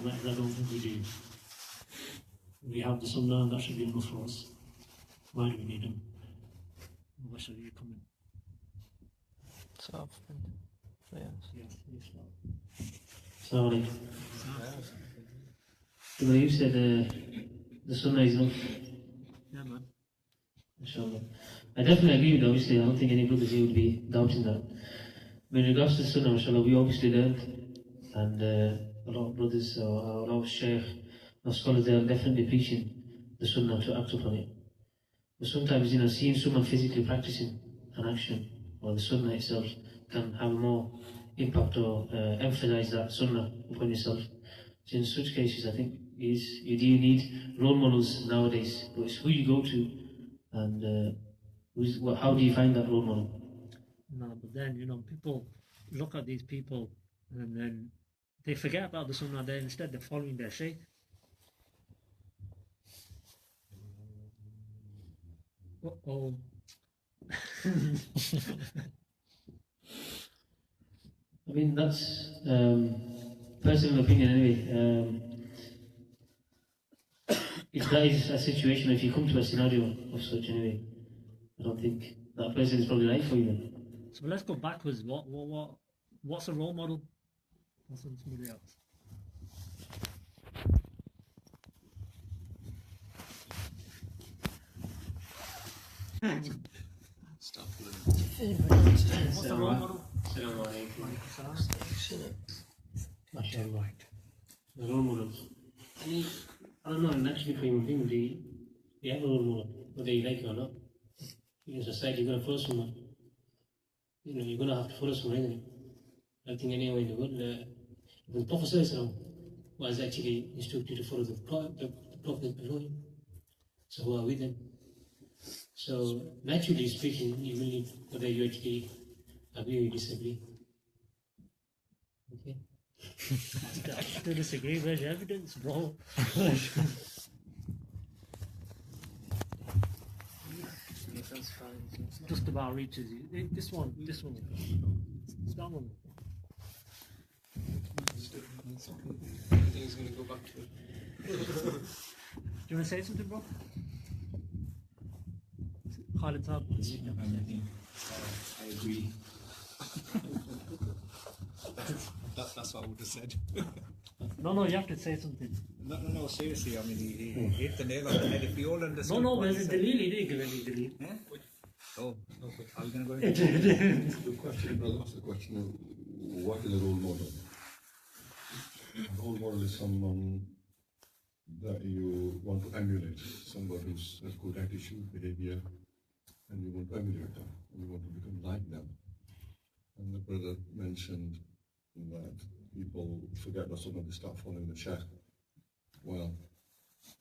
and that I don't think we do. We have the Sunnah, and that should be enough for us. Why do we need them? Where should you come in? So, Yes. So, you said the Sunnah is enough. yeah, man. Inshallah. I definitely agree with that. Obviously, I don't think any brothers here would be doubting that. But in regards to the Sunnah, inshallah, we obviously learned, and a lot of brothers or a lot of shaykh or scholars, they are definitely preaching the Sunnah to act upon it. But sometimes, seeing someone physically practicing an action or the Sunnah itself can have a more impact or emphasize that Sunnah upon yourself. So in such cases, I think you do need role models nowadays. But it's who you go to, and how do you find that role model? No, but then, people look at these people and then they forget about the Sunnah there. Instead, they're following their shaykh. Uh-oh. I mean, that's personal opinion anyway. If that is a situation, if you come to a scenario of such anyway, I don't think that person is probably right for you then. So let's go backwards. What's a role model? What's somebody else? Stop What's a role model? The role models. I don't know, naturally for human beings, they have a role model, whether you like it or not. In society, you're going to follow someone. You're going to have to follow someone, isn't it? I think anywhere in the world, the Prophet was actually instructed to follow the Prophet before him. So who are we then? So naturally speaking, you will need whether you actually agree or disagree. Okay. I still disagree. Where's your evidence, bro? Just about reaches you. This one. It's that one. I think he's going to go back to it. Do you want to say something, bro? Khalid Saab. I agree. That's what I would have said. No, you have to say something. No, seriously, I mean, he hit the nail on the head. If we all understand... No, there's a delete. He didn't give any delete. Eh? Oh, okay. Are we going to go into The question, brother, asked the question of what is a role model? A role model is someone that you want to emulate, somebody who has good attitude, behavior, and you want to emulate them, and you want to become like them. And the brother mentioned that people forget the Sunnah, they start following the Shaykh. Well,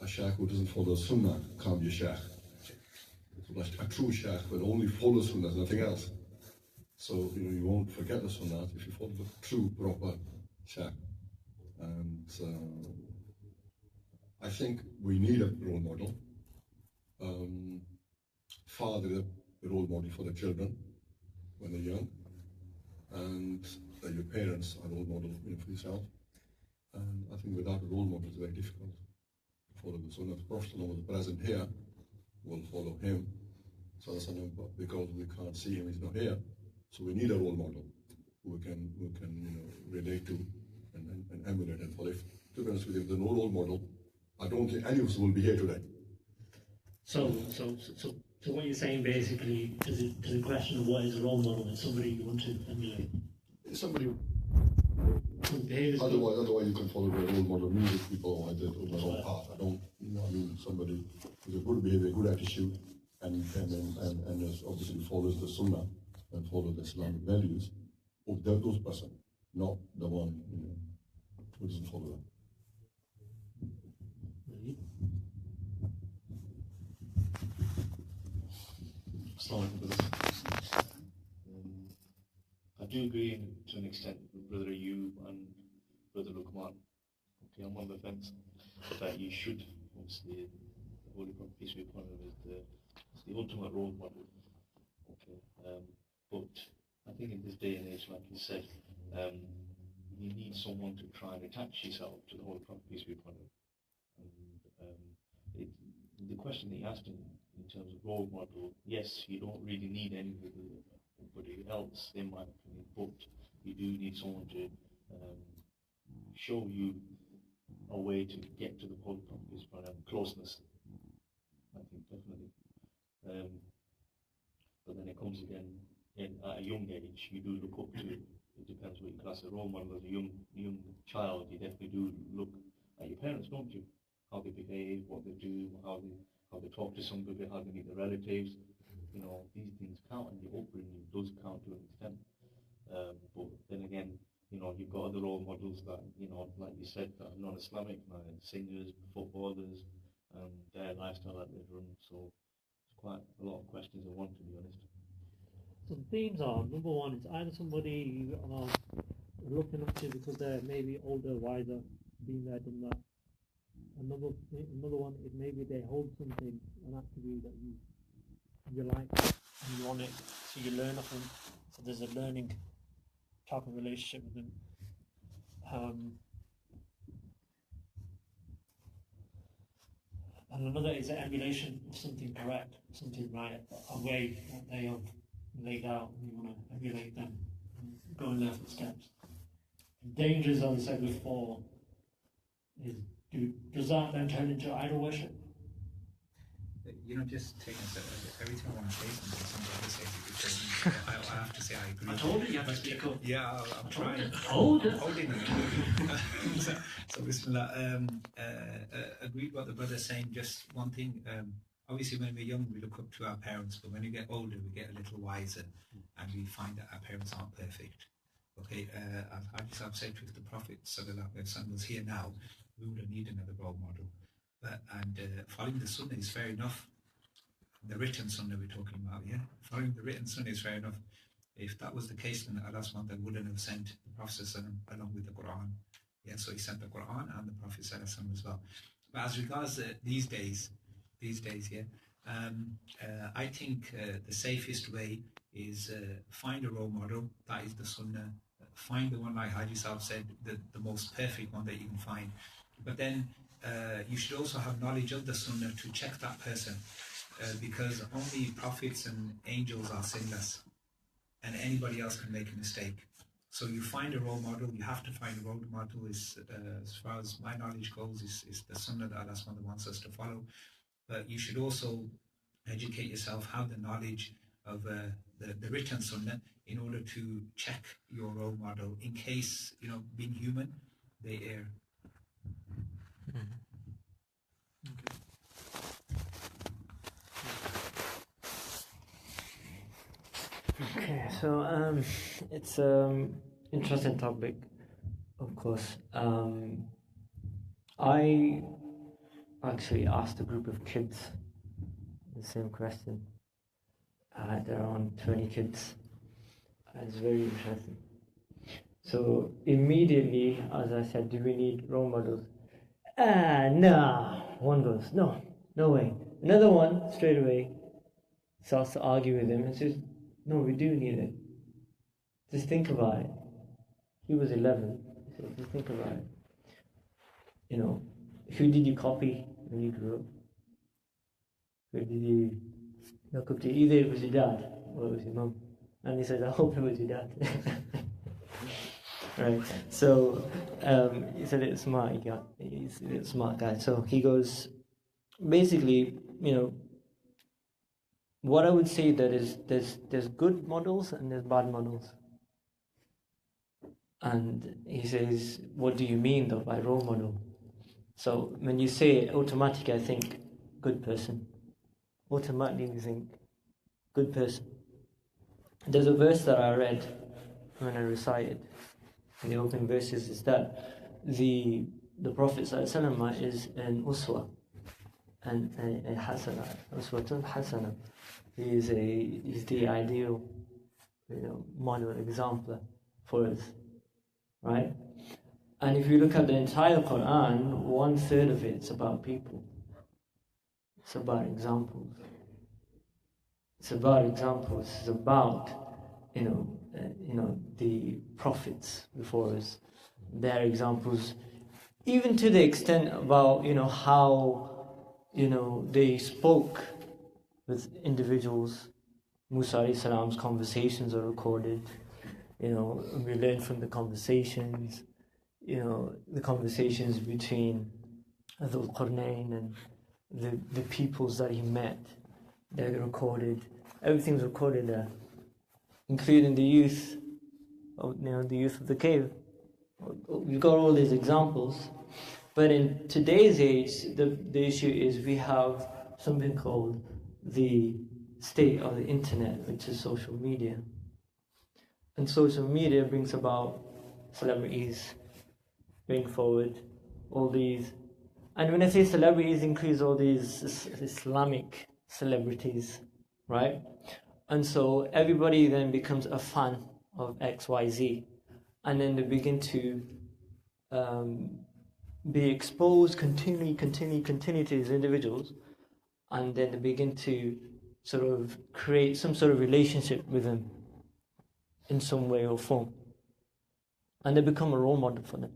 a Shaykh who doesn't follow Sunnah can't be a Shaykh. A true Shaykh will only follow Sunnah, nothing else. So, you won't forget the Sunnah if you follow the true, proper Shaykh. And I think we need a role model. Father is a role model for the children when they're young. And your parents are role model for yourself. And I think without a role model, it's very difficult to follow the Sunnah. The Prophet was present here, will follow him. So because we can't see him, he's not here. So we need a role model who we can relate to and emulate and follow. To be honest with you, if there's no role model, I don't think any of us will be here today. So what you're saying basically is a question of what is a role model and somebody you want to emulate. Somebody. Behaviors. Otherwise, you can follow the role model music people. I did on my own path. I don't. I mean, somebody with a good behavior, good attitude, and obviously follows the Sunnah and follows the Islamic values of those person, not the one who doesn't follow them. I do agree to an extent with Brother Ayub and Brother Luqman. Okay, I'm on the fence that you should, obviously, the Holy Prophet, peace be upon him, is the ultimate role model. Okay, but I think in this day and age, like you said, you need someone to try and attach yourself to the Holy Prophet, peace be upon him. And the question that you asked in terms of role model, yes, you don't really need anybody else, in my opinion, but you do need someone to show you a way to get to the Holy Prophet, peace be upon him, closeness, I think, definitely. But then it comes again, at a young age, you do look up to, it depends what you class as a role model. As a young child, you definitely do look at your parents, don't you? How they behave, what they do, how they talk to somebody, how they meet their relatives. You know, these things count, and your upbringing does count to an extent. But then again, you know, you've got other role models that, you know, like you said, that are non-Islamic, like singers, footballers, and their lifestyle that they run. So it's quite a lot of questions in one, to be honest. So the themes are, number one, it's either somebody you are looking up to because they're maybe older, wiser, been there, done that. Another one is maybe they hold something, an attribute that you like and you want it, so you learn off them. So there's a learning type of relationship with them. And another is an emulation of something correct, something right, a way that they have laid out, and you want to emulate them and go in their footsteps. The dangers, as I said before, is does that then turn into idol worship? You know, just taking a step, every time I want to say something else says it, because I have to say I agree. I told you you have to speak up. Yeah, I'm trying. Hold it. I'm holding it. so Bismillah, agree with what the brother's saying. Just one thing, obviously when we're young we look up to our parents, but when we get older we get a little wiser and we find that our parents aren't perfect. Okay, as I've said, if the Prophet ﷺ was here now, we wouldn't need another role model. And following the Sunnah is fair enough. The written Sunnah we're talking about, yeah? Following the written Sunnah is fair enough. If that was the case, then Allah SWT wouldn't have sent the Prophet ﷺ along with the Quran. Yeah, so he sent the Quran and the Prophet ﷺ as well. But as regards these days, yeah, I think the safest way is find a role model, that is the Sunnah. Find the one, like Haji Sahib said, the most perfect one that you can find. But then you should also have knowledge of the Sunnah to check that person, because only prophets and angels are sinless, and anybody else can make a mistake. So you find a role model. You have to find a role model. Is as far as my knowledge goes, is the Sunnah that Allah SWT wants us to follow. But you should also educate yourself, have the knowledge of the written Sunnah in order to check your role model, in case, you know, being human, they err. Okay, so it's interesting topic, of course. I actually asked a group of kids the same question. I had around 20 kids. It's very interesting. So immediately, as I said, do we need role models? No. One goes, no way. Another one, straight away, starts to argue with him and says, no, we do need it. Just think about it. He was 11. He said, just think about it. You know, who did you copy when you grew up? Who did you look up to? Either it was your dad or it was your mum. And he said, I hope it was your dad. Right. So he's a little smart. He's a little smart guy. So he goes, basically, you know, what I would say that is there's good models and there's bad models. And he says, what do you mean though by role model? So when you say it, automatically I think good person. Automatically you think good person. There's a verse that I read when I recited in the opening verses, is that the Prophet ﷺ is an uswa and a hasana, uswatun hasana. He's the ideal, you know, model, example for us, right? And if you look at the entire Quran, 1/3 of it's about people. It's about examples. It's about examples. It's about, you know, the prophets before us, their examples, even to the extent about, how, they spoke with individuals. Musa alayhi salam's conversations are recorded. We learn from the conversations, the conversations between Dhul Qarnayn and the peoples that he met. They're recorded. Everything's recorded there, including the youth of the cave. We've got all these examples, but in today's age, the issue is we have something called the state of the internet, which is social media. And social media brings about celebrities, bring forward all these. And when I say celebrities, includes all these Islamic celebrities, right? And so everybody then becomes a fan of XYZ. And then they begin to be exposed continually to these individuals. And then they begin to sort of create some sort of relationship with them in some way or form. And they become a role model for them.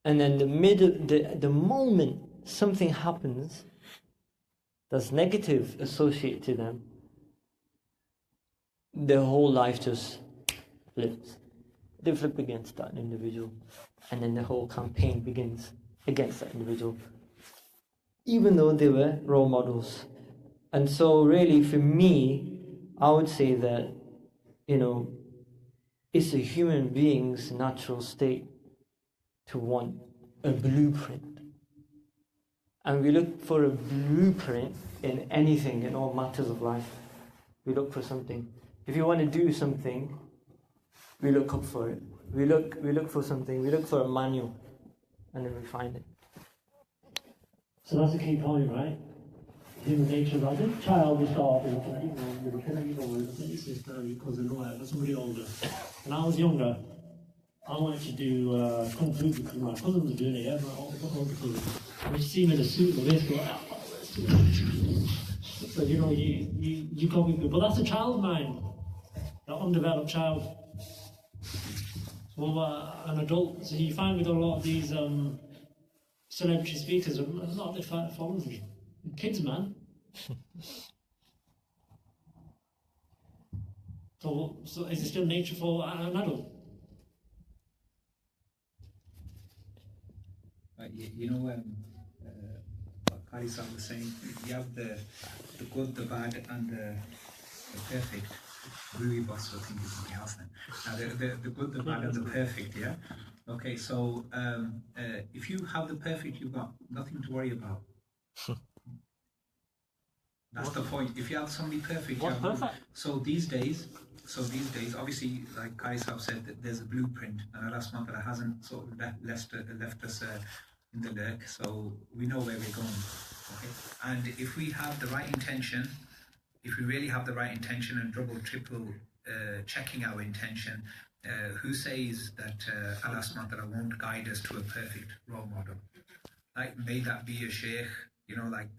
And then the moment something happens that's negative associated to them, their whole life just flips. They flip against that individual. And then the whole campaign begins against that individual, even though they were role models. And so really for me, I would say that, it's a human being's natural state to want a blueprint. And we look for a blueprint in anything, in all matters of life. We look for something. If you want to do something, we look up for it. We look for something, we look for a manual, and then we find it. So that's the key point, right? Human nature, right? The child is thought, this is because of nowhere, but somebody older. When I was younger, I wanted to do Kung Fu because my cousins were doing it, yeah, my older cousins. And you see me in a suit and this, let's do it. So, you got me good. But that's a child's mind, an undeveloped child. So, an adult, so you find with a lot of these celebrity speakers, a lot of their followers are kids, man. So is it still nature for an adult? What Kaisan was saying, you have the good, the bad, and the perfect. Really, boss will think it's something else then. Now, the good, the bad, and the perfect, yeah? Okay, so if you have the perfect, you've got nothing to worry about. That's the point. If you have somebody perfect, what's perfect? So these days, obviously, like Kais have said, that there's a blueprint, and Allah subhanahu wa ta'ala hasn't sort of left us in the lurk, so we know where we're going. Okay, and if we have the right intention, if we really have the right intention and double, triple checking our intention, who says that Allah subhanahu wa ta'ala won't guide us to a perfect role model? Like, may that be a sheikh, like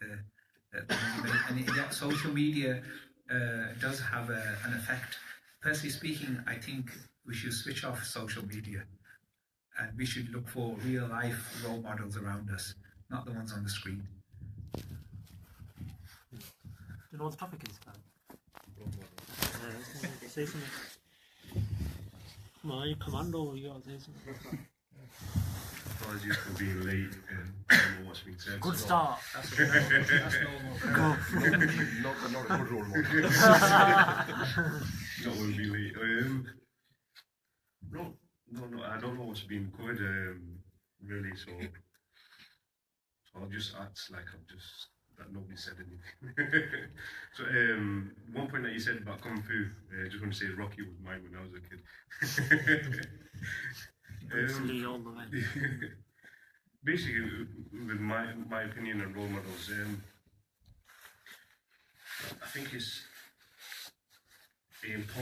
and social media does have an effect. Personally speaking, I think we should switch off social media and we should look for real life role models around us, not the ones on the screen. Do you know what the topic is, Kyle? Say something. Come on, you commando, you gotta say something. Apologies for being late and I don't know what's being said. Good start. That's normal. Not a good role model. Not will be late. No, I don't know what's being covered really, so I'll just act like that nobody said anything. So one point that you said about Kung Fu, I just want to say Rocky was mine when I was a kid. Basically, with my opinion on role models, I think it's important.